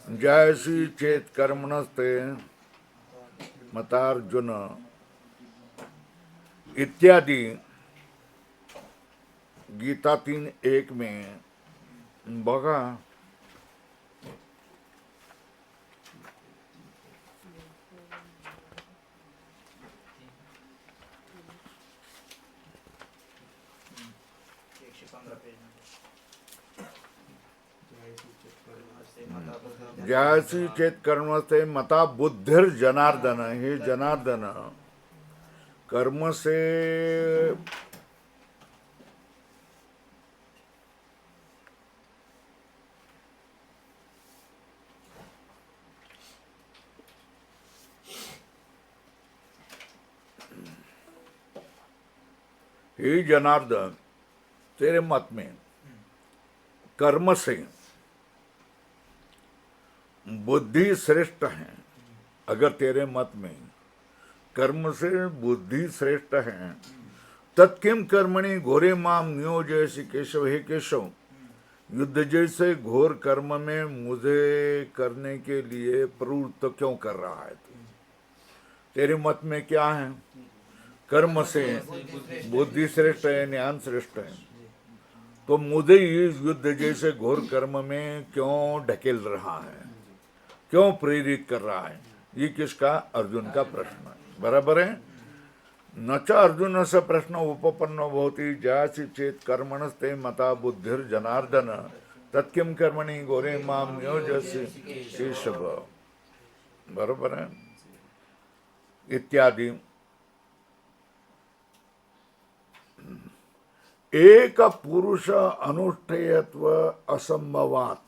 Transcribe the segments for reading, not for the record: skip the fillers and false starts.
JC चेत कर्मणस्ते मतार्जुन इत्यादि गीता 3:1 में बघा जयसी चेत कर्मस्ते मता बुद्धिर जनार्दन। हे जनार्दन, कर्म से हे जनार्दन, तेरे मत में कर्म से बुद्धि श्रेष्ठ है। अगर तेरे मत में कर्म से बुद्धि श्रेष्ठ है, तत्किम कर्मणि घोरे माम नियोजयसि केशव। हे केशव, युद्ध जैसे घोर कर्म में मुझे करने के लिए प्रवृत्त क्यों कर रहा है? तेरे मत में क्या है? कर्म से बुद्धि श्रेष्ठ है, ज्ञान श्रेष्ठ है, तो मुझे इस युद्ध जैसे घोर कर्म में क्यों ढकेल रहा है, क्यों प्रेरित कर रहा है? ये किसका? अर्जुन का प्रश्न है। बराबर है। न च अर्जुन से प्रश्न उपपन्नो भवति जयसि चेत कर्मणस्ते मता बुद्धिर जनार्दन तत्किम कर्मणि घोरे माम नियोजयसि केशव। बराबर है। इत्यादि एक पुरुष अनुष्ठेयत्व असंभवात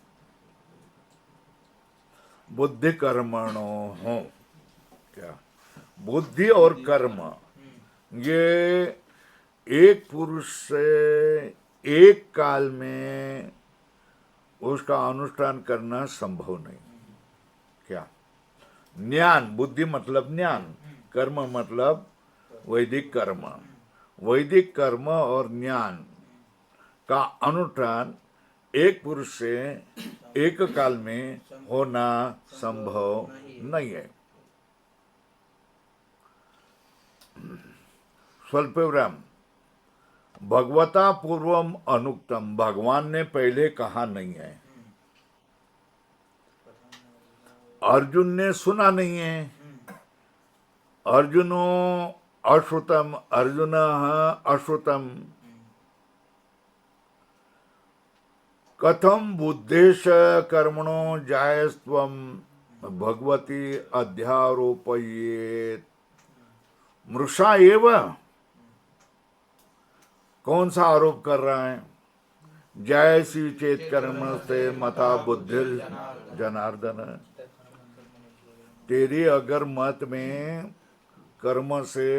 बुद्धि कर्मणो हो। क्या? बुद्धि और कर्म ये एक पुरुष से एक काल में उसका अनुष्ठान करना संभव नहीं। क्या? ज्ञान, बुद्धि मतलब ज्ञान, कर्म मतलब वैदिक कर्म। वैदिक कर्म और ज्ञान का अनुष्ठान एक पुरुष से एक काल में होना संभव नहीं है। स्वल्प विराम। भगवता पूर्वम अनुक्तम, भगवान ने पहले कहा नहीं है। अर्जुन ने सुना नहीं है। अर्जुनो अश्रुतम, अर्जुन अश्रुतम। कथम बुद्धेश कर्मणो जायस्त्वम भगवती अध्यारोपयेत मृषा एव। कौन सा आरोप कर रहा है? जयसी चेत कर्मणस्ते मता बुद्धिर जनार्दन। तेरी अगर मत में कर्म से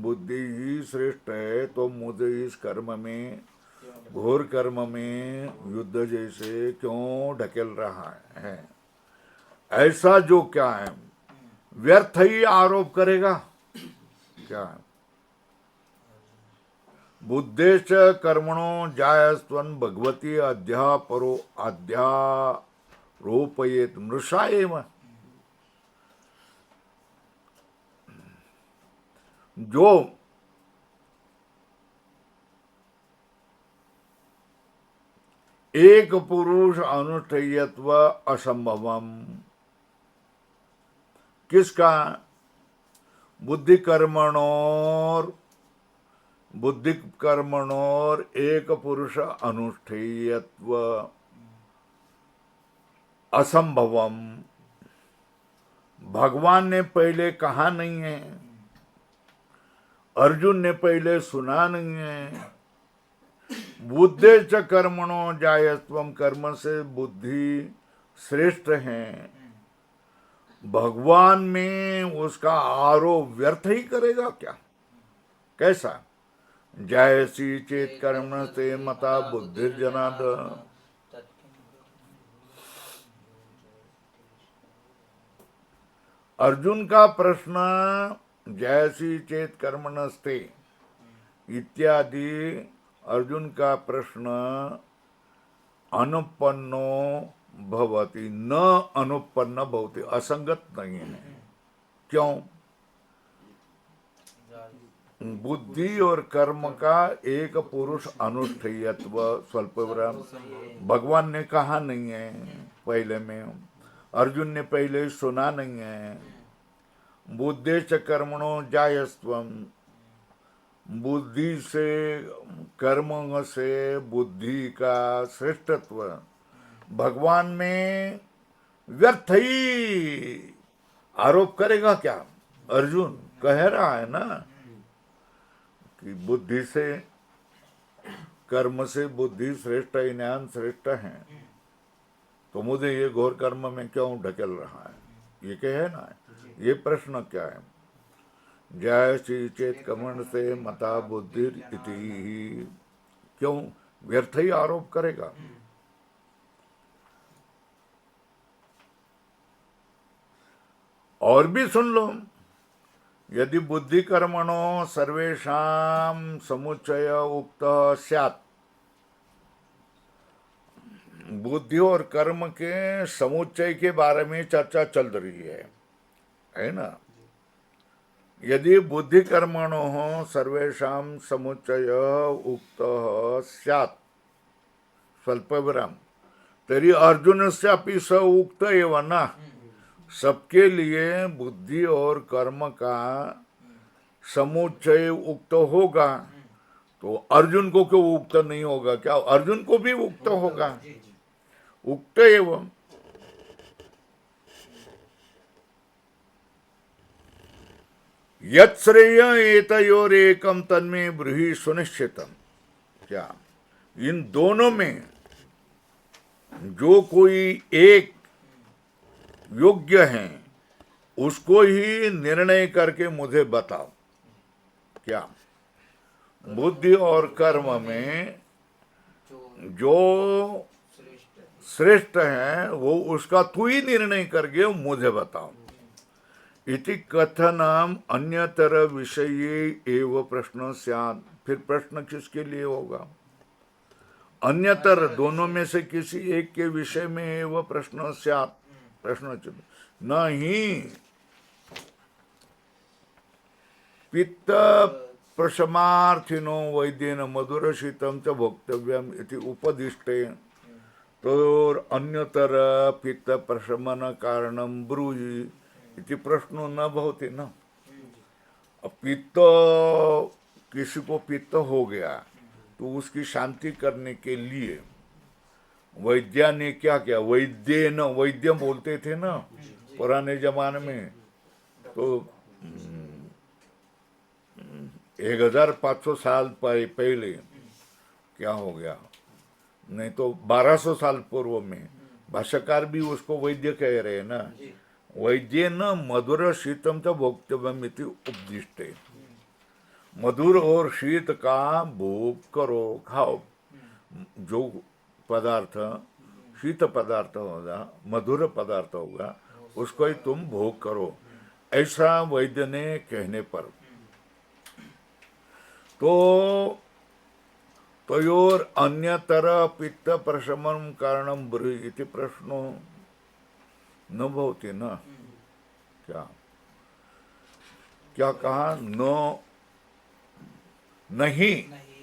बुद्धि ही श्रेष्ठ है, तो मुझे इस कर्म में, घोर कर्म में युद्ध जैसे क्यों ढकेल रहा है? ऐसा जो क्या है, व्यर्थ ही आरोप करेगा। क्या है? बुद्धेश कर्मणो जायस्त्वं भगवती अध्यारोपयेत मृषा एव। जो एक पुरुष अनुष्ठेयत्व असंभवम, किसका? बुद्धि कर्मणोर एक पुरुष अनुष्ठेयत्व असंभवम, भगवान ने पहले कहा नहीं है। अर्जुन ने पहले सुना नहीं है। बुद्धेश कर्मणो जायस्त्वम, कर्म से बुद्धि श्रेष्ठ है। भगवान में उसका आरोप व्यर्थ ही करेगा क्या? कैसा? जयसी चेत कर्म से मता बुद्धि जनार्दन। अर्जुन का प्रश्न जयसी चेत कर्मणस्ते इत्यादि, अर्जुन का प्रश्न अनुपन्नो भवति न अनुपन्न भवति, असंगत नहीं है। क्यों? बुद्धि और कर्म का एक पुरुष अनुष्ठेयत्व स्वल्पविराम भगवान ने कहा नहीं है पहले में, अर्जुन ने पहले सुना नहीं है। बुद्धि च कर्मणो जायस्त्वम, बुद्धि से कर्म से बुद्धि का श्रेष्ठत्व भगवान में व्यर्थ ही आरोप करेगा क्या? अर्जुन कह रहा है ना कि बुद्धि से कर्म से बुद्धि श्रेष्ठ है, ज्ञान श्रेष्ठ है, तो मुझे ये घोर कर्म में क्यों ढकेल रहा है? ये कहे ना, ये प्रश्न क्या है? जयसी चेत कर्मण से मता बुद्धि इति, क्यों व्यर्थ ही आरोप करेगा? और भी सुन लो, यदि बुद्धि कर्मणो सर्वेषां समुच्चय उक्त स्यात्, बुद्धि और कर्म के समुच्चय के बारे में चर्चा चल रही है ना? यदि बुद्धि कर्मणो सर्वेषां समुच्चय उक्त स्यात् स्वल्पविराम, तरी अर्जुनस्यापि स उक्त एव न, सबके लिए बुद्धि और कर्म का समुच्चय उक्त होगा, तो अर्जुन को क्यों उक्त नहीं होगा? क्या अर्जुन को भी उक्त होगा? उक्त एवं यत् श्रेय एतयोरेकम तन्मे ब्रूहि सुनिश्चितम, क्या इन दोनों में जो कोई एक योग्य हैं उसको ही निर्णय करके मुझे बताओ। क्या बुद्धि और कर्म में जो श्रेष्ठ है वो उसका तू ही निर्णय करके मुझे बताओ। इति कथनम अन्यतर विषये एव प्रश्न स्यात्, फिर प्रश्न किसके लिए होगा? अन्यतर दोनों में से किसी एक के विषय में एव प्रश्न स्यात्, प्रश्न नहीं पित्त प्रशमार्थिनो वैद्येन मधुरशीतम च भोक्तव्यम इति उपदिष्टे, तो अन्यतर पित्त प्रशमन कारणम ब्रूहि इति प्रश्नो न भवति न। अब पित्त, किसी को पित्त हो गया तो उसकी शांति करने के लिए वैद्या ने क्या किया? वैद्य न, वैद्य बोलते थे ना पुराने जमाने में, तो 1500 साल पहले क्या हो गया, नहीं तो 1200 साल पूर्व में भाष्यकार भी उसको वैद्य कह रहे हैं ना। वैद्य न मधुर शीतम च भोक्तव्यम इति उपदिष्टे, मधुर और शीत का भोग करो, खाओ। जो पदार्थ शीत पदार्थ होगा, मधुर पदार्थ होगा, उसको ही तुम भोग करो, ऐसा वैद्य ने कहने पर तो तयोर अन्यतर पित्त प्रशमन कारणम ब्रूहि इति प्रश्नो न भवति न। क्या क्या कहा? नहीं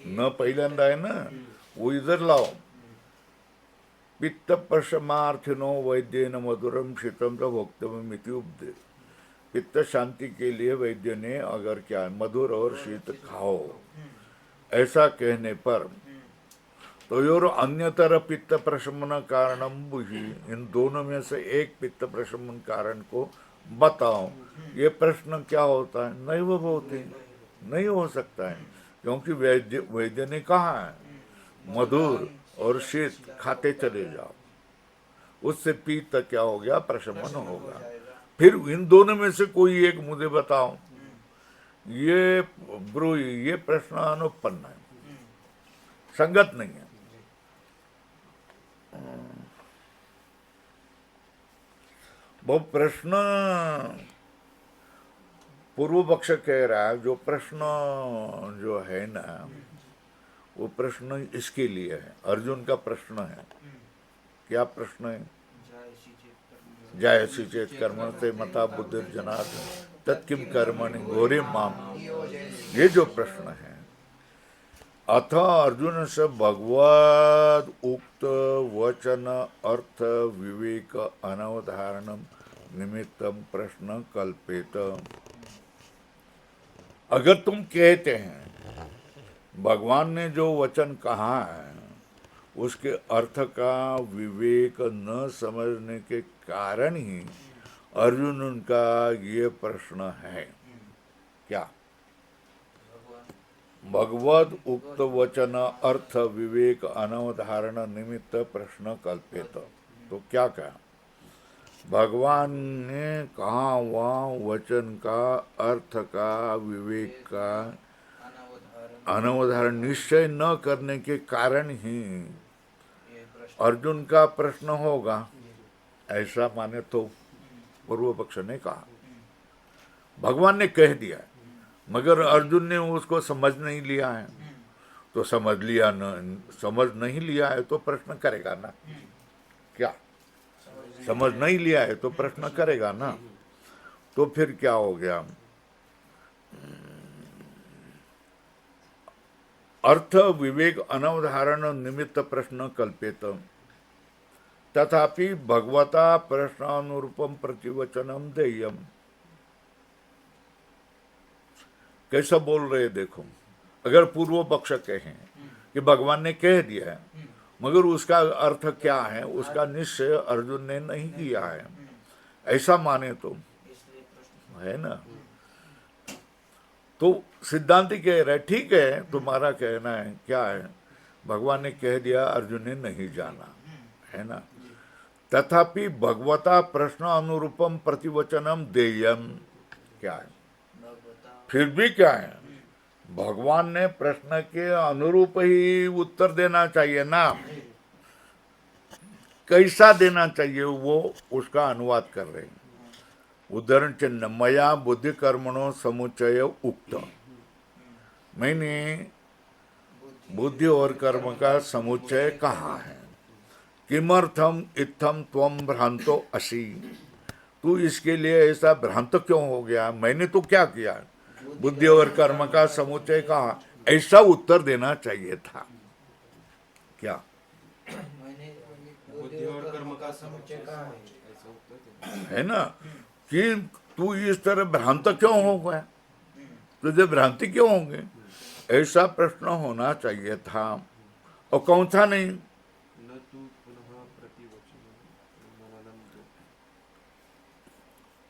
न पहिल्यांदा है ना, वो इधर लाओ। पित्त प्रशमार्थिनो वैद्येन मधुरम शीतम च भोक्तव्यम इति उपदेश, पित्त शांति के लिए वैद्य ने अगर क्या मधुर और शीत खाओ ऐसा कहने पर, तो योर अन्यतर पित्त प्रशमन कारणम ब्रूहि, इन दोनों में से एक पित्त प्रशमन कारण को बताओ। ये प्रश्न क्या होता है? नहीं वो होते, नहीं हो सकता है, क्योंकि वैद्य ने कहा है मधुर और शीत खाते चले जाओ, उससे पित्त क्या हो गया? प्रशमन होगा। फिर इन दोनों में से कोई एक मुझे बताओ। ये ब्रूहि, ये प्रश्न अनुपन्न है, संगत नहीं है। वो प्रश्न पूर्व पक्ष कह रहा है, जो प्रश्न जो है ना वो प्रश्न इसके लिए है, अर्जुन का प्रश्न है। क्या प्रश्न है? जायसी चेत कर्म से मता बुद्धिर्जनार्दन तत्किम कर्मणि घोरे माम। ये जो प्रश्न है, अथ अर्जुन से भगवद उक्त वचन अर्थ विवेक अनवधारणम निमित्तम प्रश्न कल्पेत। अगर तुम कहते हैं भगवान ने जो वचन कहा है उसके अर्थ का विवेक न समझने के कारण ही अर्जुन उनका ये प्रश्न है, क्या? भगवद उक्त वचन अर्थ विवेक अनवधारण निमित्त प्रश्न कल्पित। तो क्या कहा? भगवान ने कहा वहाँ वचन का अर्थ का विवेक का अनवधारण निश्चय न करने के कारण ही अर्जुन का प्रश्न होगा, ऐसा माने तो पूर्व पक्ष ने कहा। भगवान ने कह दिया मगर अर्जुन ने उसको समझ नहीं लिया है, तो समझ नहीं लिया है तो प्रश्न करेगा ना, क्या? समझ नहीं लिया है तो प्रश्न करेगा ना। तो फिर क्या हो गया? अर्थ विवेक अनवधारण निमित्त प्रश्न कल्पित तथापि भगवता प्रश्नानुरूपम प्रतिवचनम देयम। कैसा बोल रहे देखो, अगर पूर्व पक्ष कहें कि भगवान ने कह दिया है मगर उसका अर्थ क्या है उसका निश्चय अर्जुन ने नहीं किया है, ऐसा माने तो है ना। तो सिद्धांति कह रहे ठीक है, तुम्हारा कहना है क्या है, भगवान ने कह दिया अर्जुन ने नहीं जाना, है ना। तथापि भगवता प्रश्न अनुरूपम प्रतिवचनम देयम, क्या है? फिर भी क्या है, भगवान ने प्रश्न के अनुरूप ही उत्तर देना चाहिए ना। कैसा देना चाहिए वो उसका अनुवाद कर रहे हैं। उदाहरण चिन्ह मया बुद्धि कर्मणों समुच्चय उक्त, मैंने बुद्धि और कर्म का समुच्चय कहा है। किमर्थम इत्थम त्वम भ्रांतो असि, तू इसके लिए ऐसा भ्रांत क्यों हो गया? मैंने तो क्या किया, बुद्धि और कर्म का समुच्चय कहा, ऐसा उत्तर देना चाहिए था, क्या? बुद्धि और कर्म का समुच्चय कहा है ना, कि तू इस तरह भ्रांत क्यों हो गया, तुझे भ्रांति क्यों होगी, ऐसा प्रश्न होना चाहिए था। और कौन था नहीं?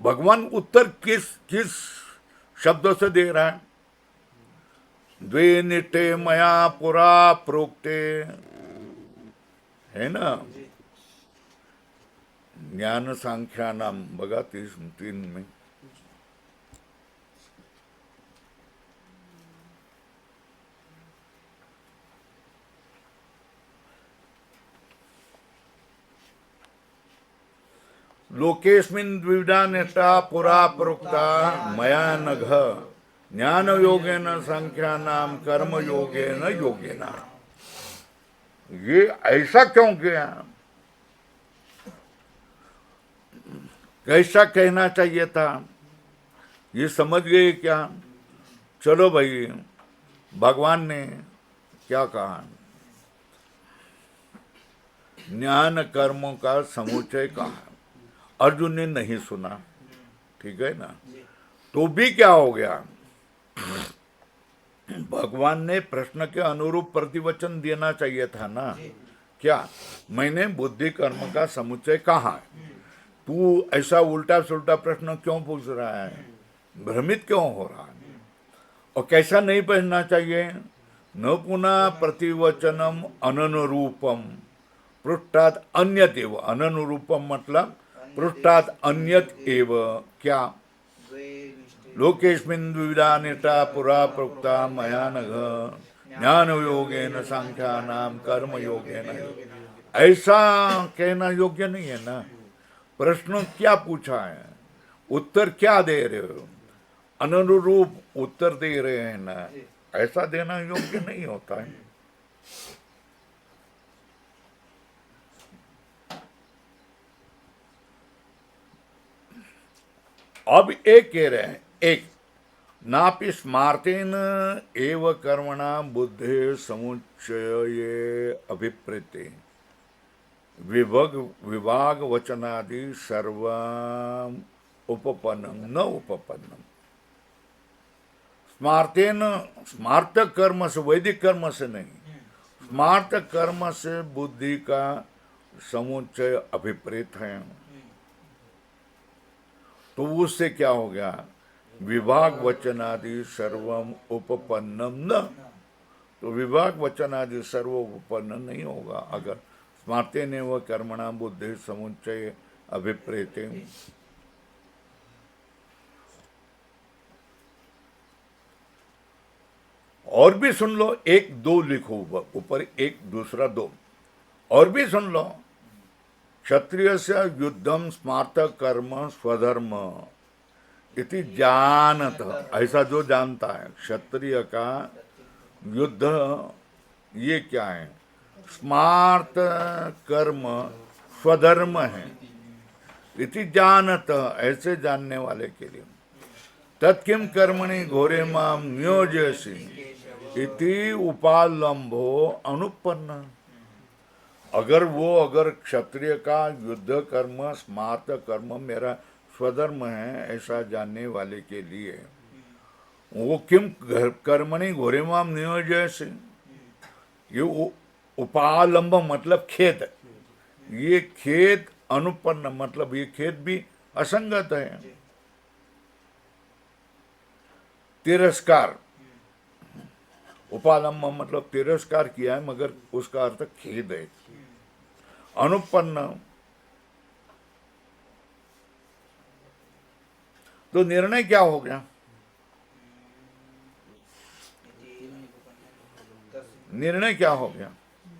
भगवान उत्तर किस किस शब्दों से दे रहा है? द्वे निष्ठे मया पुरा प्रोक्ते, है ना। ज्ञान सांख्या नाम बघा 3 में। लोकेस्मिन् द्विविधा निष्ठा पुरा प्रोक्ता मया नघ ज्ञान योगेन संख्या नाम कर्म योगेन योगेना। ये ऐसा क्यों किया? कैसा कहना चाहिए था, ये समझ गए क्या? चलो भाई, भगवान ने क्या कहा? ज्ञान कर्मों का समुच्चय कहा, अर्जुन ने नहीं सुना, ठीक है ना। तो भी क्या हो गया, भगवान ने प्रश्न के अनुरूप प्रतिवचन देना चाहिए था ना। क्या? मैंने बुद्धि कर्म का समुच्चय कहा, तू ऐसा उल्टा सुल्टा प्रश्न क्यों पूछ रहा है, भ्रमित क्यों हो रहा है? और कैसा नहीं पढ़ना चाहिए? न पुनः प्रतिवचनम अननुरूपम पृष्ठात अन्यत एव। अननुरूपम मतलब पृष्ठात अन्यत एव, क्या? लोकेस्मिन् द्विविधा निष्ठा पुरा प्रोक्ता मया नघ ज्ञान योगेन सांख्या नाम कर्म योगेन। ऐसा कहना योग्य नहीं है ना। प्रश्न क्या पूछा है, उत्तर क्या दे रहे हो, अनुरूप उत्तर दे रहे हैं ना, ऐसा देना योग्य नहीं होता है। अब एक कह रहे हैं, एक नापि स्मार्तेन एव कर्मणा बुद्धे समुच्चये अभिप्रेते विभाग वचनादि सर्व उपपन्नम न उपपन्नम। स्मार्तेन, स्मार्त कर्म से, वैदिक कर्म से नहीं, स्मार्त कर्म से बुद्धि का समुच्चय अभिप्रेत है, तो उससे क्या हो गया? विभाग वचनादि सर्वम उपपन्नम न, तो विभाग वचनादि सर्व उपपन्न नहीं होगा अगर स्मार्तेन एव कर्मणा बुद्धि समुच्चय अभिप्रेते। और भी सुन लो, एक दो लिखो ऊपर, एक दूसरा दो, और भी सुन लो। क्षत्रिय से युद्धम स्मार्त कर्म स्वधर्म इति जानत, ऐसा जो जानता है क्षत्रिय का युद्ध ये क्या है? स्मार्त कर्म स्वधर्म है, इति जानत, ऐसे जानने वाले के लिए। तत्किम कर्मणि घोरे माम नियोजयसि इति उपालंबो अनुपन्न। अगर क्षत्रिय का युद्ध कर्म स्मार्त कर्म मेरा स्वधर्म है, ऐसा जानने वाले के लिए वो किम कर्मणि घोरे माम नियोजयसि, ये उपालंब मतलब खेद, ये खेद अनुपन्न मतलब ये खेद भी असंगत है। तिरस्कार, उपालंब मतलब तिरस्कार किया है मगर उसका अर्थ खेद है। अनुपन्न, तो निर्णय क्या हो गया? निर्णय क्या हो गया?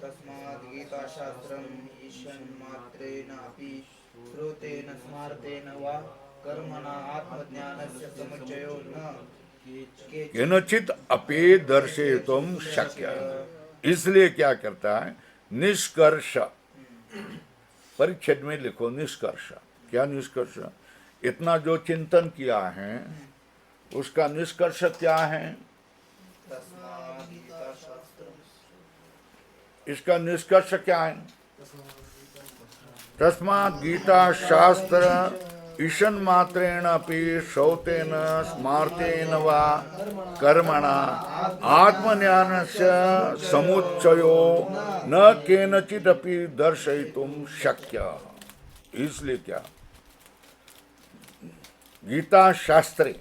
तस्मात् गीता शास्त्रम ईशन्मात्रेण अपि श्रुतेन स्मार्तेन वा कर्मणा आत्मज्ञानस्य समुच्चयो न केनचित अपि दर्शयितुम शक्य। इसलिए क्या करता है? निष्कर्ष, परिच्छेद में लिखो निष्कर्ष। क्या निष्कर्ष? इतना जो चिंतन किया है उसका निष्कर्ष क्या है? तस्मात् गीता शास्त्रम, इसका निष्कर्ष क्या है? तस्मात् गीता शास्त्र ईशन मात्रेण अपि श्रौतेन स्मार्तेन वा कर्मणा आत्मज्ञानस्य समुच्चयो न केनचित् अपि दर्शयितुम शक्य। इसलिए क्या? गीता शास्त्रे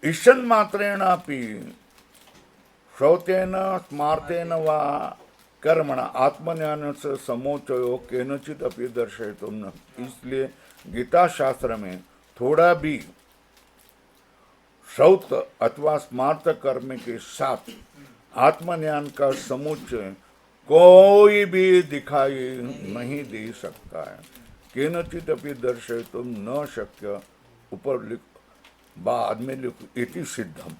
ईशन मात्रेण अपि श्रौतेन स्मार्तेन वा कर्मणा आत्मज्ञान से समोचयो केनचित अपि दर्शयितुम न। इसलिए गीता शास्त्र में थोड़ा भी श्रौत अथवा स्मार्त कर्म के साथ आत्मज्ञान का समुच्चय कोई भी दिखाई नहीं दे सकता है। केनचित अपि दर्शयितुम न शक्य, ऊपर लिख, बाद में लिखो इति सिद्धम।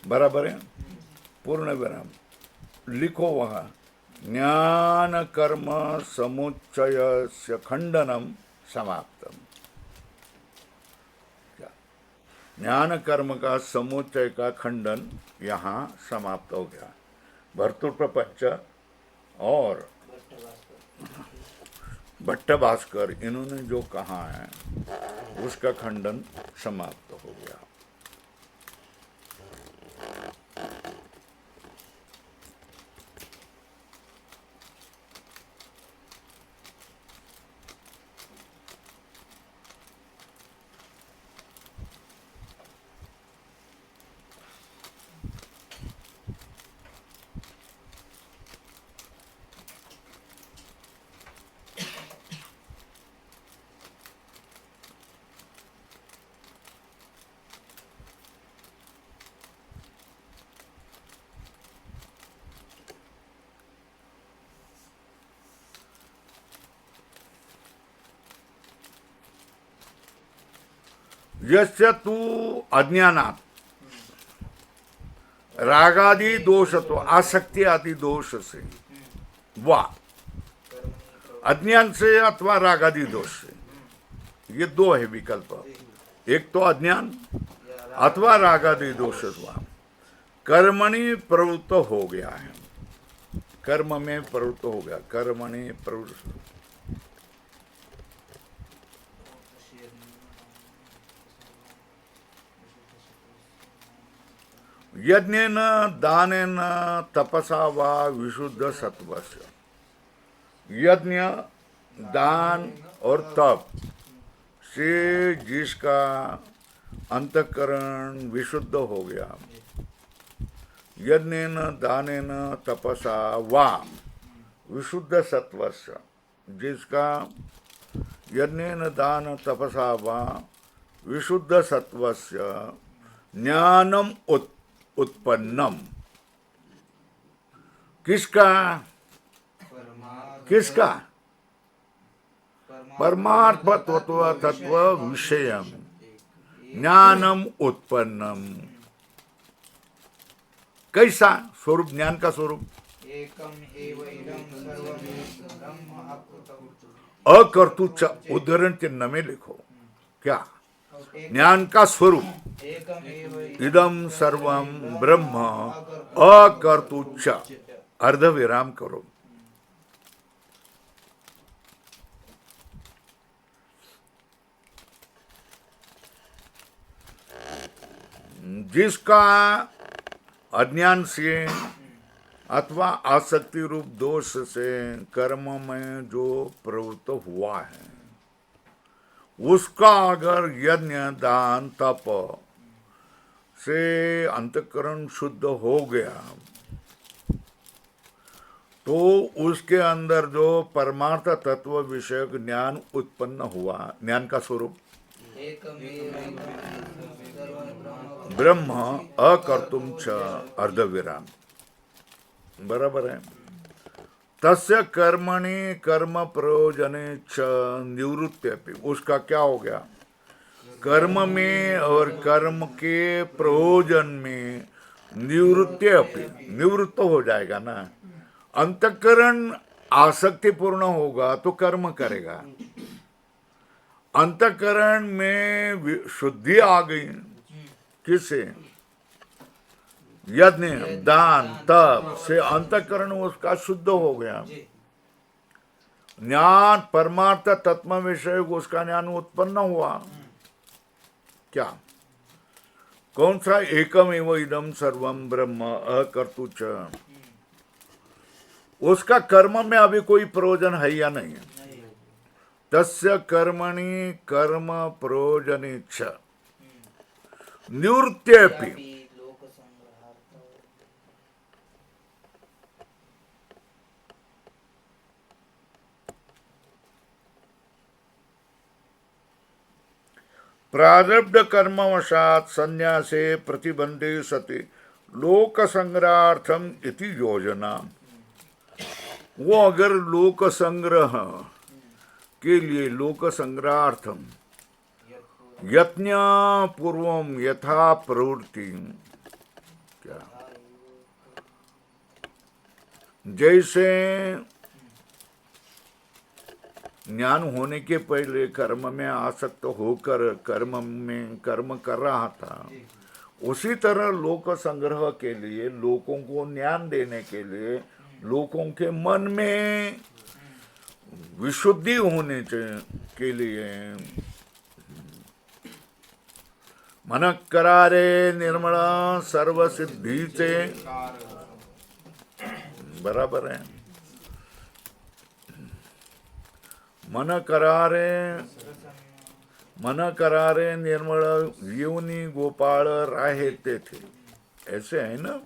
बराबर है, पूर्ण विराम लिखो वहां। ज्ञान कर्म समुच्चय से खंडनम समाप्तम। क्या? ज्ञान कर्म का समुच्चय का खंडन यहाँ समाप्त हो गया। भर्तृ प्रपंच और भट्ट भास्कर इन्होंने जो कहा है उसका खंडन समाप्त हो गया। यस्य तू अज्ञानात रागादि दोष, तो आसक्ति आदि दोष से वा अज्ञान से अथवा रागादि दोष से, ये दो है विकल्प। एक तो अज्ञान अथवा रागादि दोष हुआ, कर्मणि प्रवृत्त हो गया है, कर्म में प्रवृत्त हो गया, कर्मणि प्रवृत्त। यज्ञेन दानेन तपसा वा विशुद्ध सत्वस्य। यज्ञ, दान और तप से जिसका अंतःकरण विशुद्ध हो गया, यज्ञेन दानेन तपसा वा विशुद्ध सत्वस्य, जिसका यज्ञेन दान तपसा वा विशुद्ध सत्वस्य ज्ञानम उत्पन्नम। किसका? किसका? परमार्थ तत्व विषयम ज्ञानम उत्पन्नम। कैसा स्वरूप? ज्ञान का स्वरूप एकम एव इदं सर्वं ब्रह्म अकृतं। अकर्तु च, उद्धरण चिन्ह में लिखो क्या? ज्ञान का स्वरूप एकम एव इदम सर्वम ब्रह्म अकर्तु च, अर्ध विराम करो। जिसका अज्ञान से अथवा आसक्ति रूप दोष से कर्म में जो प्रवृत्त हुआ है, उसका अगर यज्ञ दान तप से अंतःकरण शुद्ध हो गया तो उसके अंदर जो परमार्थ तत्व विषयक ज्ञान उत्पन्न हुआ, ज्ञान का स्वरूप एकम एव इदं सर्वं ब्रह्म अकर्तुम च, अर्ध विराम। बराबर है। तस्य कर्मणि कर्म प्रयोजने च निवृत्ति, उसका क्या हो गया? कर्म में और कर्म के प्रयोजन में निवृत्ति अपि, निवृत्त हो जाएगा ना। अंतःकरण आसक्तिपूर्ण होगा तो कर्म करेगा, अंतःकरण में शुद्धि आ गई किससे? यज्ञ दान तप से अंतःकरण उसका शुद्ध हो गया, ज्ञान परमार्थ तत्व विषय उसका ज्ञान उत्पन्न हुआ। क्या? कौन सा? एकम एव इदम सर्वम ब्रह्म अकर्तु च। उसका कर्म में अभी कोई प्रयोजन है या नहीं? तस्य कर्मणि कर्म प्रयोजने च निवृत्त्यपि, लोक संग्रहार्थ। प्रारब्ध कर्मवशात संन्यासे प्रतिबंधे सति लोक संग्रहार्थम इति योजना। वो अगर लोक संग्रह के लिए, लोक संग्रहार्थम यत्न पूर्वम यथा प्रवृत्ति, क्या जैसे ज्ञान होने के पहले कर्म में आसक्त होकर कर्म कर रहा था, उसी तरह लोक संग्रह के लिए, लोगों को ज्ञान देने के लिए, लोगों के मन में विशुद्धि होने के लिए मन करारे निर्मला सर्व सिद्धि से, बराबर है। मन करारे निर्मल जीवनी गोपाल राहेते थे, ऐसे है ना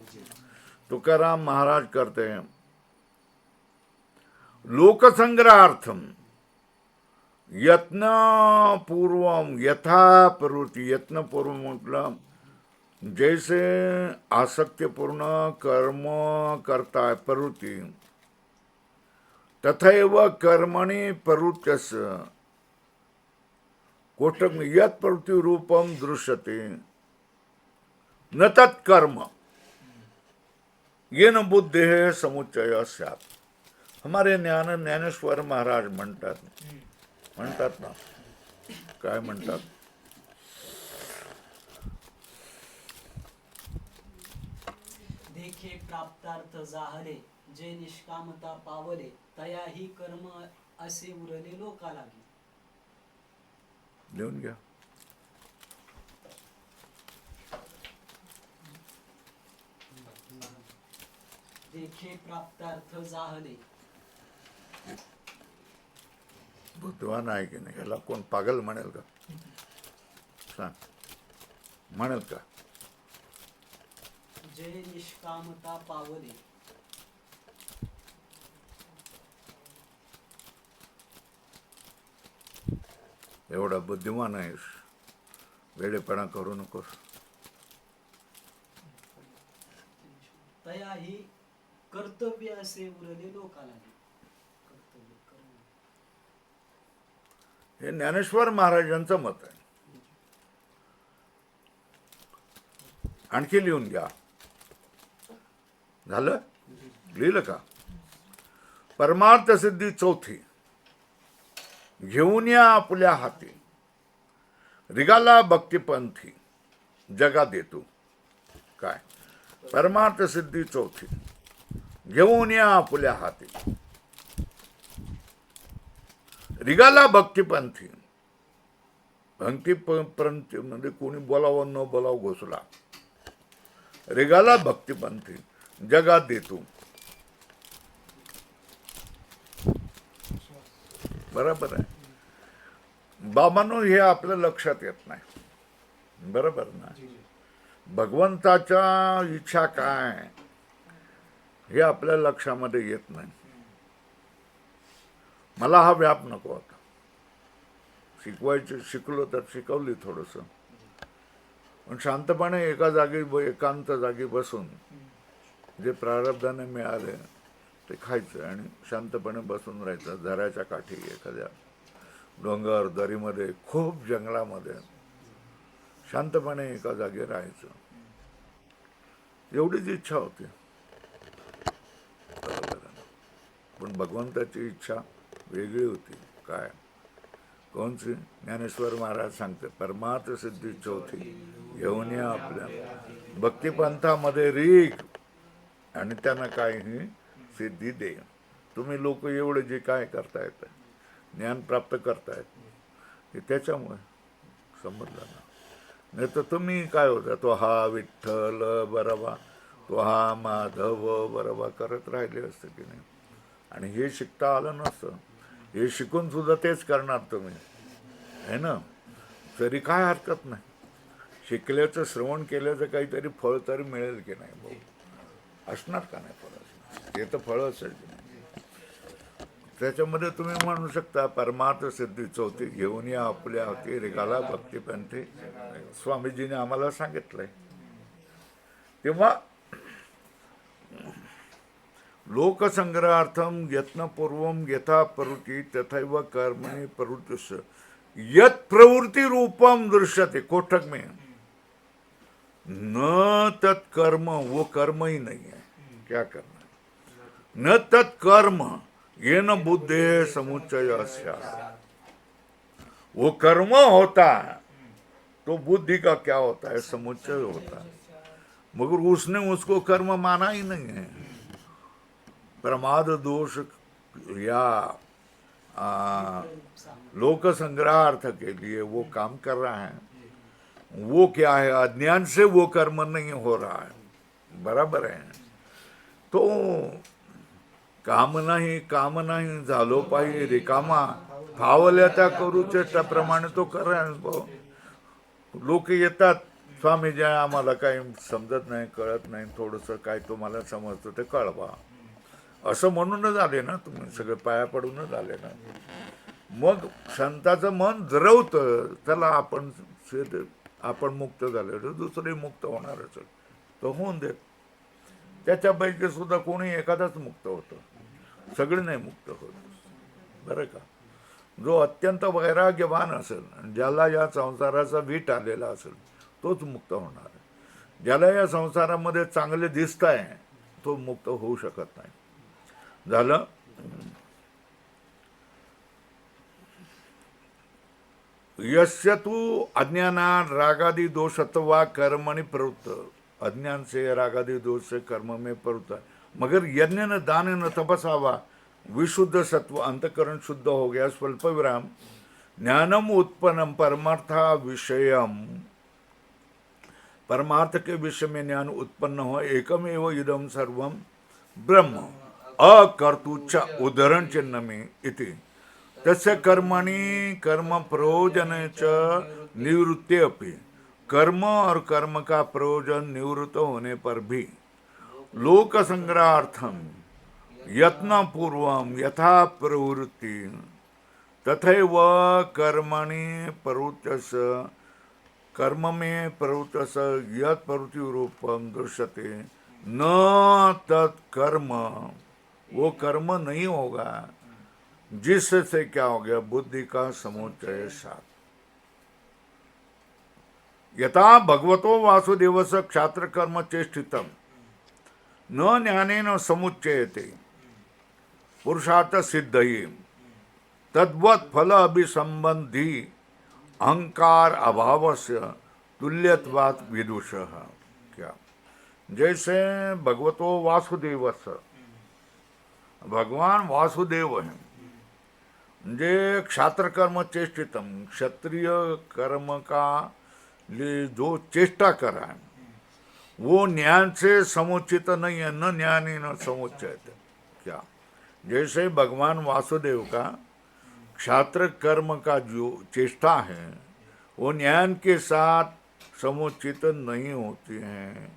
तुकाराम महाराज करते हैं। लोक संग्रहार्थम यत्न पूर्वम यथा प्रवृत्ति, यत्न पूर्व मतलब जैसे आसक्तिपूर्ण कर्म करता है प्रवृत्ति, तथैव कर्मणि प्रवृत्तस्य कोष्ठक में यत् प्रवृत्ति रूपम दृश्यते न तत्कर्म येन बुद्धेः समुच्चयः स्यात्। हमारे ज्ञानेश्वर महाराज म्हणतात ना, काय म्हणतात, देखे प्राप्तार्थ जाहले, जे निष्कामता पावले, तयाही कर्म असे उरले लोका लागी. लिहून घ्या. देखे प्राप्तार्थ जाहले. बुद्धिवान आहे की नाही, याला कोण पागल म्हणेल का? सांग, म्हणेल का? जे निष्कामता पावले. एवढा बुद्धिमान आहेस, वेडेपणा करू नकोस. तयाही कर्तव्य असे उरले लोका लागी. कर्तव्य कर्म. हे ज्ञानेश्वर महाराजांचं मत आहे. आणखी लिहून घ्या. झालं? लिहिलं का? परमार्थ सिद्धी चौथी, घेऊन या आपल्या हाती, रिगाला भक्तिपंथी, जगा देतो. काय? परमार्थ सिद्धी चौथी, घेऊन या आपल्या हाती, रिगाला भक्तिपंथी. भक्तिपंथी म्हणजे कोणी बोलावं न बोलावं घोसला. रिगाला भक्तिपंथी, जगात देतो. बरोबर आहे. बाबांनो, हे आपल्या लक्षात येत नाही. बरोबर ना? भगवंताच्या इच्छा काय हे आपल्या लक्षामध्ये येत नाही. मला हा व्याप नको आता. शिकलो तर शिकवली थोडस, पण शांतपणे एका जागी, एकांत जागी बसून जे प्रारब्धाने मिळाले ते खायचं आणि शांतपणे बसून राहायचं. झऱ्याच्या काठी, एखाद्या डोंगर दरीमध्ये, खूप जंगलामध्ये शांतपणे एका जागी राहायचं. एवढीच इच्छा होती. पण भगवंताची इच्छा वेगळी होती. काय? कोणची? ज्ञानेश्वर महाराज सांगते, परमार्थ सिद्धी चौथी, घेऊन या आपल्या भक्तिपंथामध्ये रीग, आणि त्यांना काही सिद्धी दे. तुम्ही लोक एवढे जे काय करतायत, ज्ञान प्राप्त करतायत, हे त्याच्यामुळे समजलं ना. नाही तर तुम्ही काय होता, तो हा विठ्ठल बरोबा, तो हा माधव बरोबा करत राहिले असते की नाही. आणि हे शिकता आलं नसतं. हे शिकून सुद्धा तेच करणार तुम्ही, है ना. तरी काय हरकत नाही. शिकल्याचं, श्रवण केल्याचं काहीतरी फळ तरी मिळेल की नाही भाऊ? असणार का नाही फळ? ते तर फळ असेल की नाही. त्याच्यामध्ये तुम्ही म्हणू शकता, परमार्थ सिद्धी चौथी, घेऊन या आपल्या हाती, रिगाला भक्तिपंथी. स्वामीजीने आम्हाला सांगितलंय. तेव्हा लोकसंग्रहार्थम यत्नपूर्वम यथा प्रवृत्ती तथैव कर्मणि प्रवृत्तिश्च यत प्रवृत्ति रूपम दृश्यते. कोठक में न तत्कर्म, वो कर्म ही नहीं है. क्या करना? न तत्कर्म येन बुद्धे समुच्चय स्यात्. वो कर्म होता है तो बुद्धि का क्या होता है? समुच्चय होता है. मगर उसने उसको कर्म माना ही नहीं है. प्रमाद दोष या लोक संग्रहार्थ के लिए वो काम कर रहा है. वो क्या है? अज्ञान से वो कर्म नहीं हो रहा है. बराबर है. तो काम नाही झालो पाहिजे रिकामा, फावल्या त्या करूचे त्याप्रमाणे तो करा. लोक येतात, स्वामीजी आम्हाला काही समजत नाही, कळत नाही, थोडंसं काय तुम्हाला समजतं ते कळवा, असं म्हणूनच आले ना तुम्ही. सगळे पाया पडूनच आले ना. मग संताचं मन जरवतं, चला आपण मुक्त झाले तर दुसरे मुक्त होणारच, तो होऊन देत. त्याच्यापैकी सुद्धा कोणी एखादाच मुक्त होतं, सगळे नाही मुक्त होत. बरं का? जो अत्यंत वैराग्यवान असेल, ज्याला या संसाराचा वीट आलेला असेल, तोच मुक्त होणार. ज्याला या संसारामध्ये चांगले दिसत आहे तो मुक्त होऊ शकत नाही. झालं? यस्य तु अज्ञानात् रागादि दोषत्वा कर्मणि प्रवृत्त, अज्ञान से रागादि दोष से कर्म में प्रवृत्त है, मगर यज्ञ न दान न तपसा वा विशुद्ध सत्व, अंतकरण शुद्ध हो गया, स्वल्प विराम ज्ञानम उत्पन्नम परमार्था विषयम, परमार्थ के विषय में ज्ञान उत्पन्न हो, एकम एव इदम सर्वम ब्रह्म अकर्तुच्च उदाहरण चिन्ह में इति तस्य कर्मणि कर्म प्रयोजन च निवृत्ति अपि, कर्म और कर्म का प्रयोजन निवृत्त होने पर भी लोक संग्रहार्थम यत्न पूर्वम यथा प्रवृत्ति तथैव कर्मणि प्रवृत्तस, कर्म में प्रवृत्तस यत् प्रवृत्ति रूपम दृश्यते न तत्कर्म, वो कर्म नहीं होगा जिससे क्या हो गया, बुद्धि का समुच्चय सात। यथा भगवतो वासुदेवस्य क्षात्र कर्म चेष्टितम न ज्ञानेन समुच्चयते पुरुषार्थ सिद्धये तद्वत् फल अभिसंबंधी अहंकार अभावस्य तुल्यत्वात् विदुषः। क्या, जैसे भगवतो वासुदेवस्य, भगवान वासुदेव हैं, जे क्षात्र कर्म चेष्टितम, क्षत्रिय कर्म का लिए जो चेष्टा करा है वो ज्ञान से समुचित नहीं है, न ज्ञानी न समुचित। क्या, जैसे भगवान वासुदेव का क्षात्र कर्म का जो चेष्टा है वो ज्ञान के साथ समुचित नहीं होती हैं,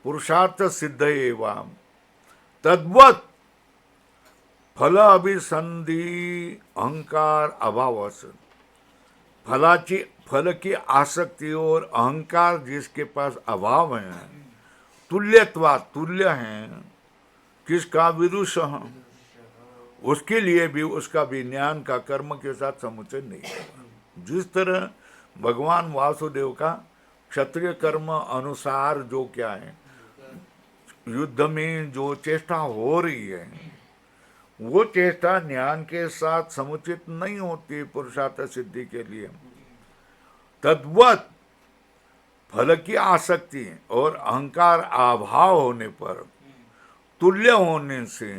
पुरुषार्थ सिद्ध एवं तद्वत् फल अभिसंधि अहंकार अभावस, फल की आसक्ति और अहंकार जिसके पास अभाव है, तुल्यत्वा तुल्य हैं किसका, विदुष, उसके लिए भी उसका भी ज्ञान का कर्म के साथ समुचय नहीं होगा। जिस तरह भगवान वासुदेव का क्षत्रिय कर्म अनुसार जो क्या है युद्ध में जो चेष्टा हो रही है वो चेष्टा ज्ञान के साथ समुचित नहीं होती पुरुषार्थ सिद्धि के लिए, तद्वत फल की आसक्ति और अहंकार अभाव होने पर तुल्य होने से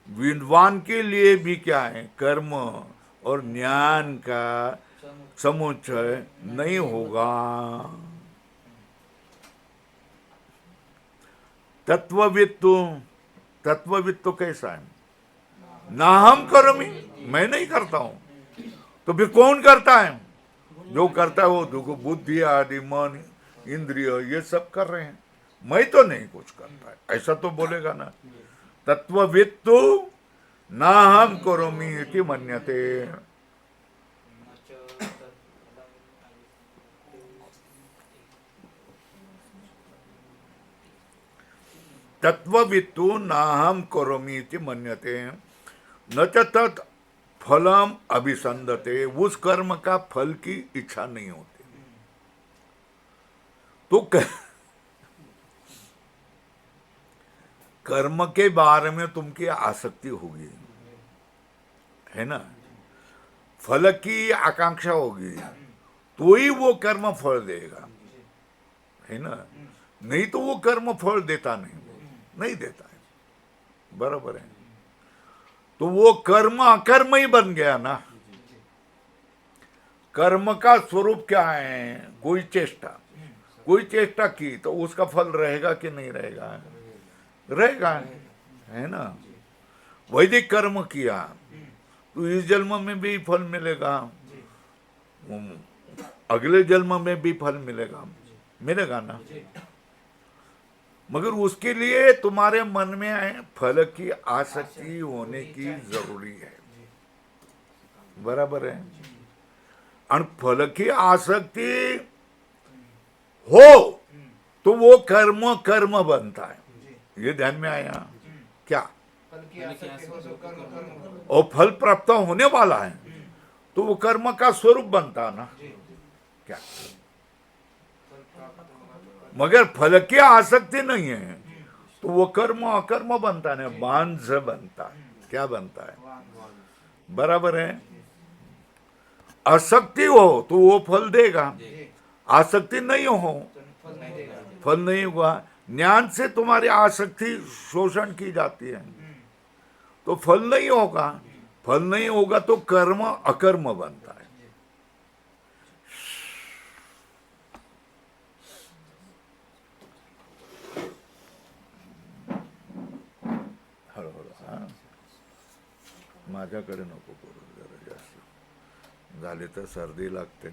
विद्वान के लिए भी क्या है, कर्म और ज्ञान का समुच्चय नहीं होगा। तत्वविद तो कैसा है, ना हम करोमी, मैं नहीं करता हूं, तो फिर कौन करता है, जो करता है वो देखो बुद्धि आदि मन इंद्रिय ये सब कर रहे हैं, मैं तो नहीं कुछ करता है, ऐसा तो बोलेगा ना। तत्वविद तो ना हम करोमी इति मन्यते, तत्वविद तो ना हम करोमी इति मन्यते न च तत् फलम अभिसंधते, उस कर्म का फल की इच्छा नहीं होती। तो कर्म के बारे में तुमकी आसक्ति होगी, है ना, फल की आकांक्षा होगी तो ही वो कर्म फल देगा, है ना, नहीं तो वो कर्म फल देता नहीं देता है, बराबर है। तो वो कर्म अकर्म ही बन गया ना। कर्म का स्वरूप क्या है, कोई चेष्टा की तो उसका फल रहेगा कि नहीं रहेगा, रहेगा, है ना। वैदिक कर्म किया तो इस जन्म में भी फल मिलेगा, अगले जन्म में भी फल मिलेगा ना, मगर उसके लिए तुम्हारे मन में फल की आसक्ति होने की जरूरी है, बराबर है। और फल की आसक्ति हो तो वो कर्म बनता है, ये ध्यान में आया क्या, और फल प्राप्त होने वाला है तो वो कर्म का स्वरूप बनता ना क्या, मगर फल की आसक्ति नहीं है तो वो कर्म अकर्म बनता है, बांझ बनता है। क्या बनता है? वान बराबर है। आसक्ति हो तो वो फल देगा, जी आसक्ति नहीं हो तो फल नहीं देगा फल नहीं हुआ। ज्ञान से तुम्हारी आसक्ति शोषण की जाती है तो फल नहीं होगा। फल नहीं होगा तो कर्म अकर्म बनता है। हळूहळू हा, माझ्याकडे नको करू जरा जास्त झाली तर सर्दी लागते.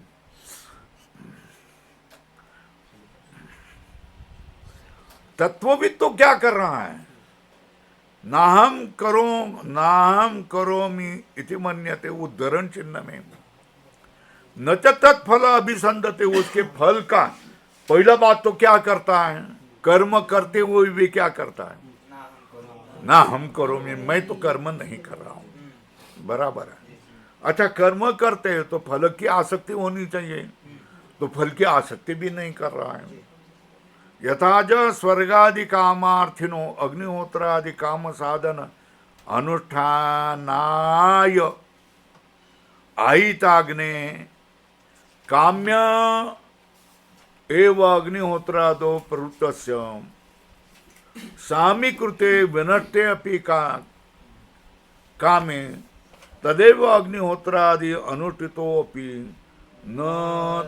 तत्वविद तो क्या कर रहा है? नाहम करोमि इति मन्यते, उद्धरण चिन्ह में न च तत्फल अभिसंधते, उसके फल का पहला बात तो क्या करता है? कर्म करते हुए भी क्या करता है? ना हम करो ना हम करोमि, मैं तो कर्म नहीं कर रहा हूं। बराबर है। अच्छा, कर्म करते हैं तो फल की आसक्ति होनी चाहिए, तो फल की आसक्ति भी नहीं कर रहा है। यथाज स्वर्गादि कामार्थिनो अग्निहोत्रादि काम साधन अनुष्ठानाय आयिताग्ने काम्य एव अग्निहोत्रादो प्रवृत्तस्य सामीकृते विनष्टे अपि कामे तदेव अग्निहोत्रादि अनुष्ठितो अपि न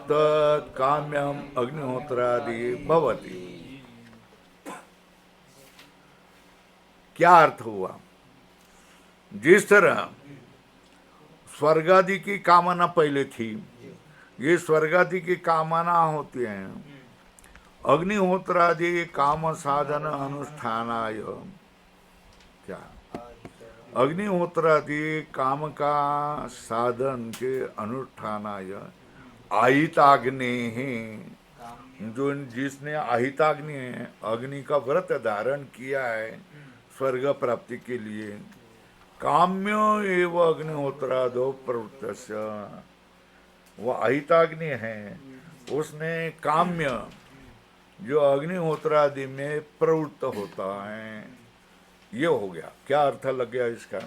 तत् काम्यम अग्निहोत्रादि भवति। क्या अर्थ हुआ? जिस तरह स्वर्गादि की कामना पहले थी, ये स्वर्गादि की कामना होती है अग्निहोत्रादि काम साधन अनुष्ठानाय। क्या? अग्निहोत्रादि काम का साधन के अनुष्ठानाय आहिताग्नि है, जो जिसने आहिताग्नि है, अग्नि का व्रत धारण किया है स्वर्ग प्राप्ति के लिए, काम्य एवं अग्निहोत्रादो प्रवृत्तस्य, वो आहिताग्नि है, उसने काम्य जो अग्निहोत्रादि में प्रवृत्त होता है, ये हो गया। क्या अर्थ लग गया इसका?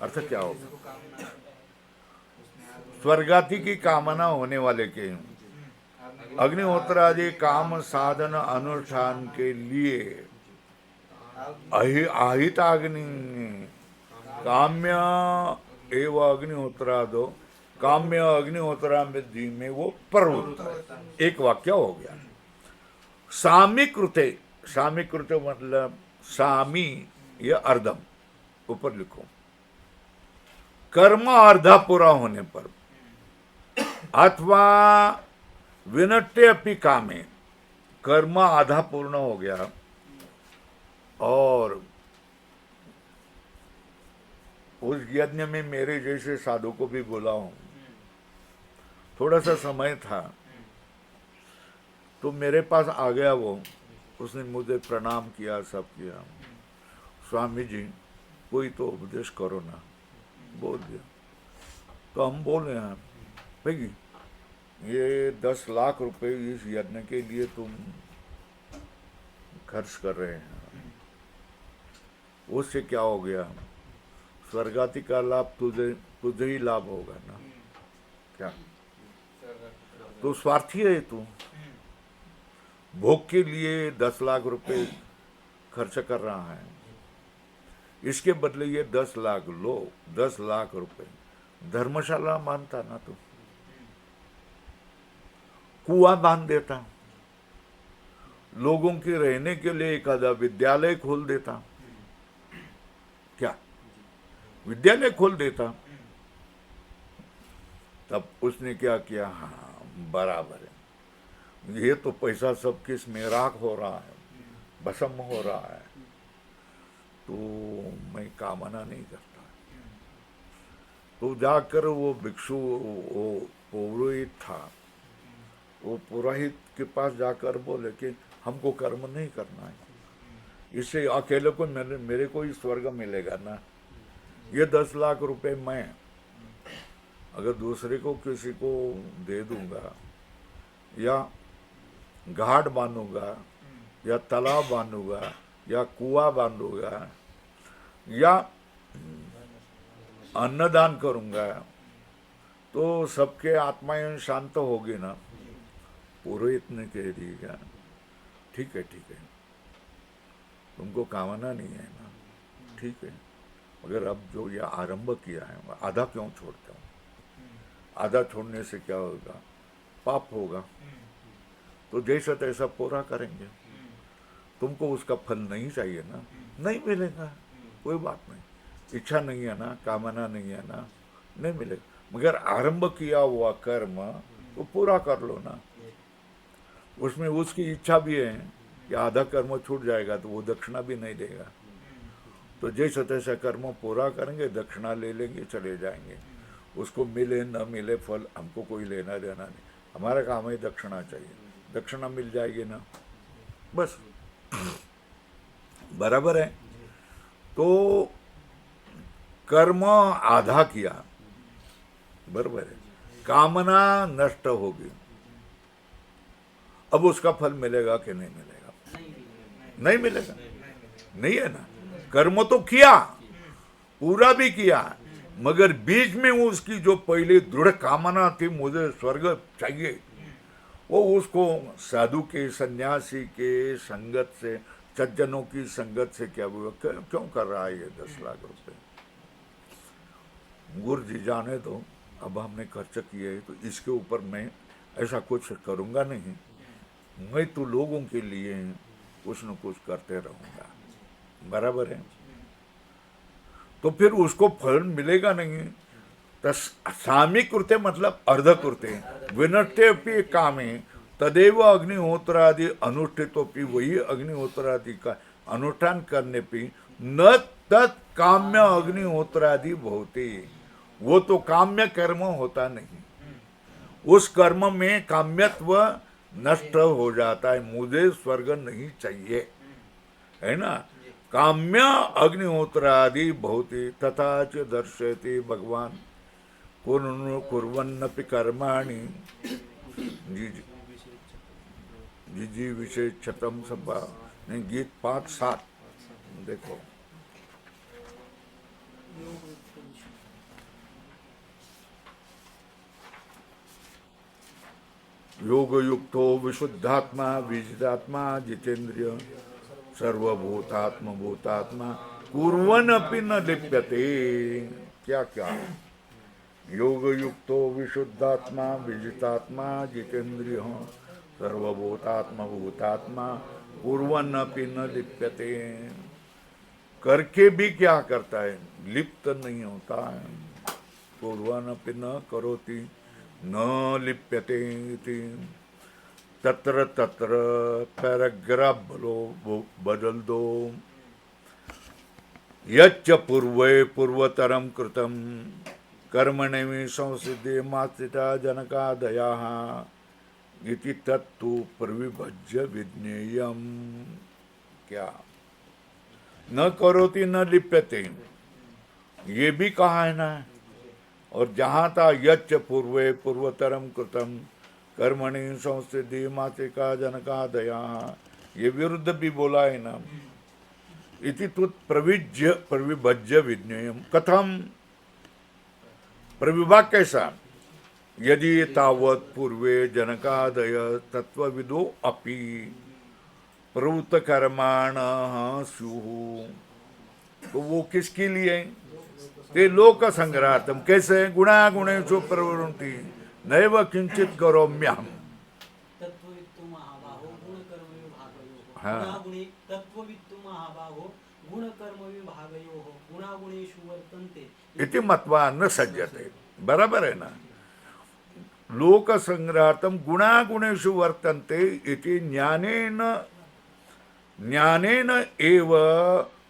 अर्थ क्या होगा? स्वर्गादि की कामना होने वाले के अग्निहोत्रादि काम साधन अनुष्ठान के लिए आहिताग्नि काम्य एवं अग्निहोत्रादो, काम्य अग्निहोत्रा में वो प्रवृत्त है। एक वाक्य हो गया। सामीकृते, सामीकृते मतलब सामी ये अर्धम, ऊपर लिखो, कर्म अर्धा पूरा होने पर अथवा विनट्य अपि कामे, कर्म आधा पूर्ण हो गया और उस यज्ञ में मेरे जैसे साधु को भी बोला हूं, थोड़ा सा समय था तो मेरे पास आ गया वो, उसने मुझे प्रणाम किया, सब किया। स्वामी जी कोई तो उपदेश करो ना, बोल दिया। तो हम बोले हैं भाई ये 10 लाख रुपए इस यज्ञ के लिए तुम खर्च कर रहे हैं, उससे क्या हो गया? स्वर्गाति का लाभ तुझे ही लाभ होगा ना। क्या? तो स्वार्थी है तू, भोग के लिए 10 लाख रुपए खर्च कर रहा है, इसके बदले ये 10 लाख लो, 10 लाख रुपए धर्मशाला मानता ना तू, कुआं बांध देता, लोगों के रहने के लिए एक आधा विद्यालय खोल देता। क्या? विद्यालय खोल देता। तब उसने क्या किया? हाँ बराबर है, ये तो पैसा सब किस में राख हो रहा है, भस्म हो रहा है, तो मैं कामना नहीं करता। तो जाकर वो भिक्षु, वो पुरोहित था, वो पुरोहित के पास जाकर बोले कि हमको कर्म नहीं करना है, इससे अकेले को मेरे को ही स्वर्ग मिलेगा ना। ये 10 लाख रुपए मैं अगर दूसरे को किसी को दे दूंगा, या घाट बांधूंगा, या तालाब बांधूंगा, या कुआं बांधूंगा, या अन्नदान करूंगा तो सबके आत्माएं शांत होगी ना। पुरोहित ने कह दिया ठीक है तुमको कामना नहीं है ना, ठीक है, मगर अब जो ये आरंभ किया है आधा क्यों छोड़ते हो? आधा छोड़ने से क्या होगा? पाप होगा। तो जैसा तैसा पूरा करेंगे। तुमको उसका फल नहीं चाहिए ना, नहीं मिलेगा, कोई बात नहीं। इच्छा नहीं है ना, कामना नहीं है ना, नहीं मिलेगा। मगर आरंभ किया हुआ कर्म तो पूरा कर लो ना। उसमें उसकी इच्छा भी है कि आधा कर्म छूट जाएगा तो वो दक्षिणा भी नहीं देगा। तो जैसा तैसा कर्म पूरा करेंगे, दक्षिणा ले लेंगे, चले जाएंगे। उसको मिले न मिले फल हमको कोई लेना देना नहीं। हमारा काम है दक्षिणा चाहिए, दक्षिणा मिल जाएगी ना, बस बराबर है। तो कर्म आधा किया, बराबर है, कामना नष्ट होगी। अब उसका फल मिलेगा कि नहीं मिलेगा? नहीं मिलेगा, नहीं है ना। कर्म तो किया, पूरा भी किया, मगर बीच में उसकी जो पहले दृढ़ कामना थी मुझे स्वर्ग चाहिए, वो उसको साधु के, सन्यासी के संगत से, सज्जनों की संगत से क्या हुआ, क्यों कर रहा है ये 10 लाख रुपए? गुरु जी जाने दो, अब हमने खर्च किए है तो इसके ऊपर मैं ऐसा कुछ करूंगा नहीं। मैं तो लोगों के लिए कुछ न कुछ करते रहूंगा, बराबर है। तो फिर उसको फल मिलेगा नहीं। सामी कृत्य मतलब अर्ध कृत्य, विनष्टे कामे तदेव अग्निहोत्रादि अनुष्ठितोपि, वही अग्निहोत्रादि का अनुष्ठान करने पे न तत् काम्य अग्निहोत्रादि भवते, वो तो काम्य कर्म होता नहीं। उस कर्म में काम्यत्व नष्ट हो जाता है। मुझे स्वर्ग नहीं चाहिए, है ना। काम्य अग्निहोत्रादि भवति तथा च दर्शयति भगवान कुर्वन्नपि कर्माणि जी विषय छतम सभा। नहीं, गीत 5-7 देखो। योग युक्तो विशुद्धात्मा विजितात्मा जितेंद्रिय सर्वभूतात्म भूतात्मा कुर्वन् अपि न लिप्यते। क्या क्या? योग युक्तो विशुद्धात्मा विजितात्मा जितेंद्रिय सर्वभूतात्म भूतात्मा कुर्वन् अपि न लिप्यते। करके भी क्या करता है? लिप्त नहीं होता है। कुर्वन् अपि न करोति न लिप्यते इति। तत्र तत्र पैराग्राफ बदल दो। यच्च पूर्वे पूर्वतरम कृतम कर्मणि संसिद्धि मात्रिता जनकादयाः इति तत्तु प्रविभज्य विज्ञेयम्। क्या? न करोति न लिप्यते, ये भी कहा है ना। और जहाँ था यच्च पूर्वे पूर्वतरम कृतम कर्मणि संसिद्धि मात्रिका जनकादयाः, ये विरुद्ध भी बोला है ना। इति तुत प्रविभज्य विज्ञेयम्। कथम? प्रविभाग कैसा? यदि तावत् पूर्वे जनकादय तत्वविदो अपि प्रवृत्त कर्माणः स्युः। तो वो किसके लिए? ते लोक संग्रातम। कैसे? गुणा गुणेषु प्रवृत्ति नैव किंचित करोम्यहम्। तत्त्ववित्तु महाबाहो गुणकर्म विभागयोः। हाँ। गुणागुणे तत्त्ववित्तु महाबाहो गुणकर्म विभागयोः गुणागुणेषु वर्तन्ते इति मत्वा न सज्जते। बराबर है ना। लोक संग्रातम गुणा गुणेषु वर्तन्ते इति ज्ञानेन एव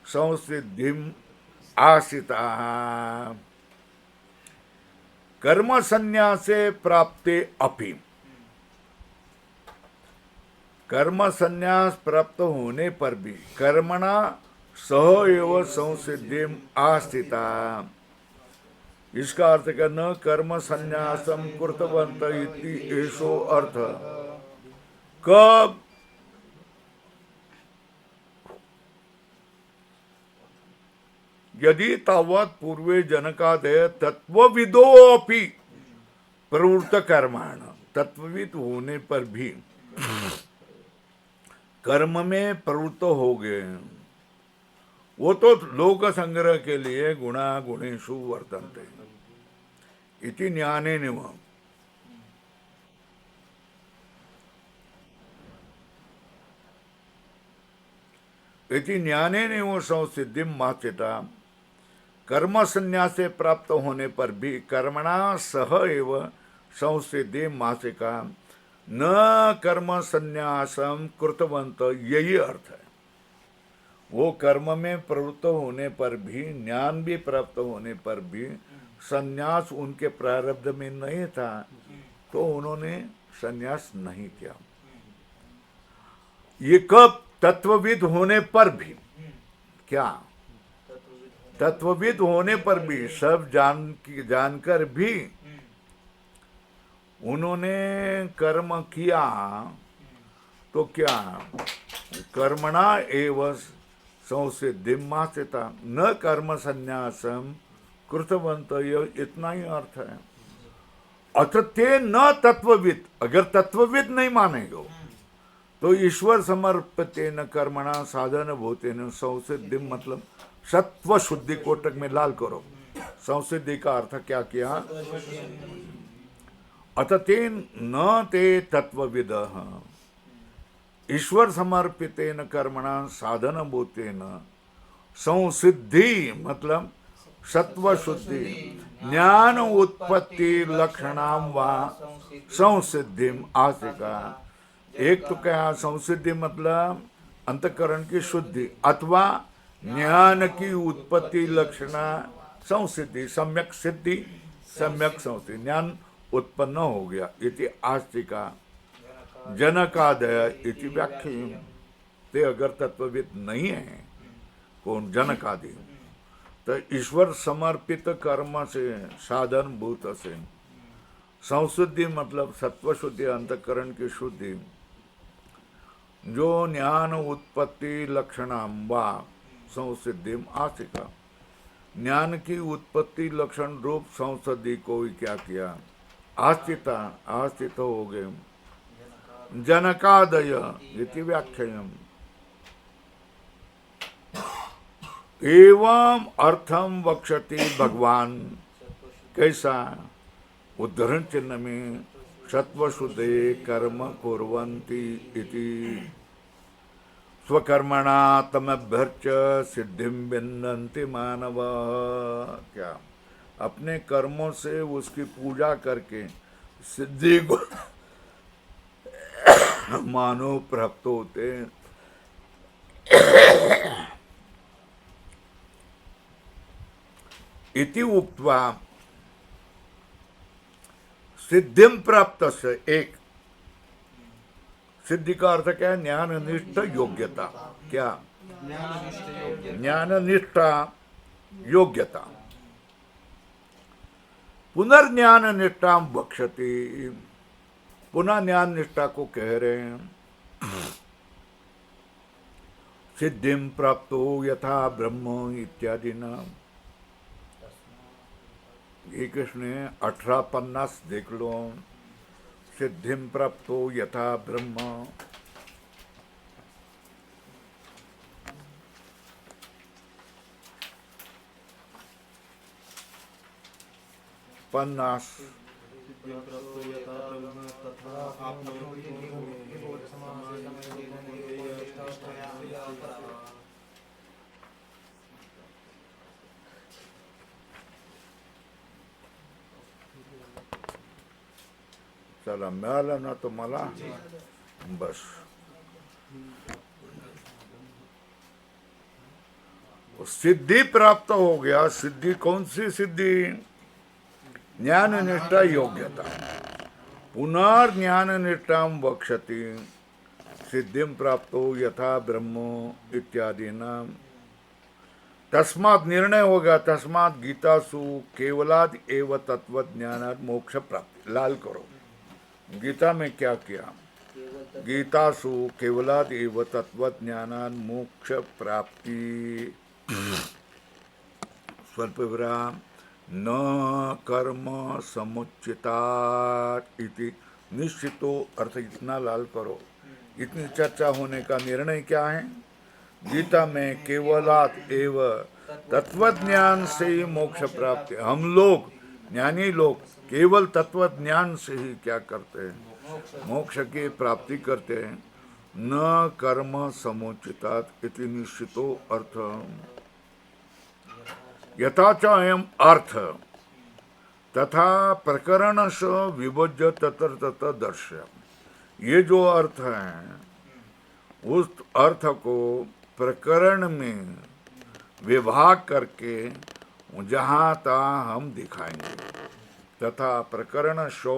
संसिद्धिम आश्रिताः कर्म संन्यासे प्राप्ते अपि। कर्म संन्यास प्राप्त होने पर भी कर्मणा सह एव संसिद्धिम आस्थिता। इसका अर्थ क्या? न कर्म संन्यासम कृतवंत इति एषो अर्थ। कब? यदि तावत् पूर्वे जनकादय तत्वविदो अपि प्रवृत्त कर्माण, तत्वविद होने पर भी कर्म में प्रवृत्त हो गए, वो तो लोक संग्रह के लिए गुणा गुणेषु वर्तन्ते इति ज्ञानेनैव। इति ज्ञानेनैव संसिद्धिं माचिता। कर्म संन्यासे प्राप्त होने पर भी कर्मणा सह एव संसिद्धि मासिका न कर्म संन्यासम कृतवंत, यही अर्थ है। वो कर्म में प्रवृत्त होने पर भी, ज्ञान भी प्राप्त होने पर भी संन्यास उनके प्रारब्ध में नहीं था, तो उन्होंने संन्यास नहीं किया। ये कब? तत्वविद होने पर भी। क्या? तत्वविद होने पर भी, सब जानकर भी उन्होंने कर्म किया, तो क्या? कर्मणा एव संसिद्धिं मासिता न कर्म संन्यासम कृतवंत, यह इतना ही अर्थ है। अथ ते न तत्वविद, अगर तत्वविद नहीं मानेगो तो ईश्वर समर्पितेन कर्मणा साधन भूतेन संसिद्धि, मतलब सत्व शुद्धि, कोटक में लाल करो। संसिद्धि का अर्थ क्या किया? अथ ते न ते तत्वविदः ईश्वर समर्पितेन कर्मणा साधन भूतेन संसिद्धि, मतलब सत्व शुद्धि, ज्ञान उत्पत्ति लक्षणाम वा संसिद्धिम आसिका। एक तो क्या? संसिद्धि मतलब अंतःकरण की शुद्धि, अथवा ज्ञान की उत्पत्ति लक्षणा संसिद्धि, सम्यक सिद्धि, सम्यक संसिद्धि, ज्ञान उत्पन्न हो गया। इति आस्तिका जनकादय इति व्याख्या। ते अगर तत्वविद नहीं है, कौन? जनकादि, तो ईश्वर समर्पित कर्म से, साधन भूत से संशुद्धि, मतलब सत्व शुद्धि, अंतःकरण की शुद्धि, जो ज्ञान उत्पत्ति लक्षणम वा संसिद्धिम आसिका, ज्ञान की उत्पत्ति लक्षण रूप संसिद्धि को ही क्या किया? आस्थिता, आस्थित हो गए। जनकादय इति व्याख्यायम्। एवं अर्थम वक्षति भगवान। कैसा? उद्धरण चिन्ह में सत्वशुद्धे कर्म कुर्वन्ति इति स्वकर्मणा तमभ्यर्च सिद्धिं विन्दन्ति मानव। क्या? अपने कर्मों से उसकी पूजा करके सिद्धि को मानव प्राप्त होते। इति उक्त्वा सिद्धिम प्राप्त से, एक सिद्धि का अर्थ क्या है? ज्ञाननिष्ठ योग्यता। क्या? ज्ञाननिष्ठा योग्यता। पुनर्ज्ञान निष्ठा बक्षति, पुनः ज्ञान निष्ठा को कह रहे हैं। सिद्धिम प्राप्तो यथा ब्रह्म इत्यादि नाम। ये कृष्ण 1850 देख लो। सिद्धिम प्राप्तो यथा ब्रह्म, पन्नास। चला, मिळालं ना तुम्हाला? बस. सिद्धि प्राप्त हो गया। सिद्धि कौन सी सिद्धि? ज्ञान निष्ठा योग्यता। पुनर्ज्ञान निष्ठा वक्षति सिद्धिं प्राप्तो यथा ब्रह्म इत्यादि नाम। तस्मात् निर्णय होगा, तस्मात् गीतासु केवलाद एव तत्व ज्ञानात् मोक्ष प्राप्ति। लाल करो। गीता में क्या किया? गीतासु केवलाद एव तत्व ज्ञानात् मोक्ष प्राप्ति। स्वल्प विराम न कर्म समुचितात् इति निश्चितो अर्थ इतना लाल करो। इतनी चर्चा होने का निर्णय क्या है? गीता में केवलात एव तत्वज्ञान से ही मोक्ष प्राप्त है। हम लोग ज्ञानी लोग केवल तत्वज्ञान से ही क्या करते हैं? मोक्ष की प्राप्ति करते हैं। न कर्म समुचितात् इति निश्चितो अर्थ यथा च अयम अर्थ तथा प्रकरणश विभज्य तत्र तत्र दर्श्य। ये जो अर्थ है उस अर्थ को प्रकरण में विभाग करके जहाँ तहाँ हम दिखाएंगे। तथा प्रकरण शो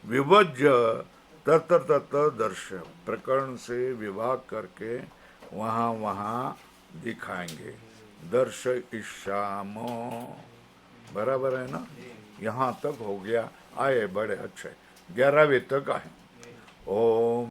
विभज्य तत्र तत्र दर्श्य, प्रकरण से विभाग करके वहाँ वहाँ दिखाएंगे। दर्शयिष्यामो, बराबर है ना? यहाँ तक हो गया। आए बड़े अच्छे 11वें तक आए। ओम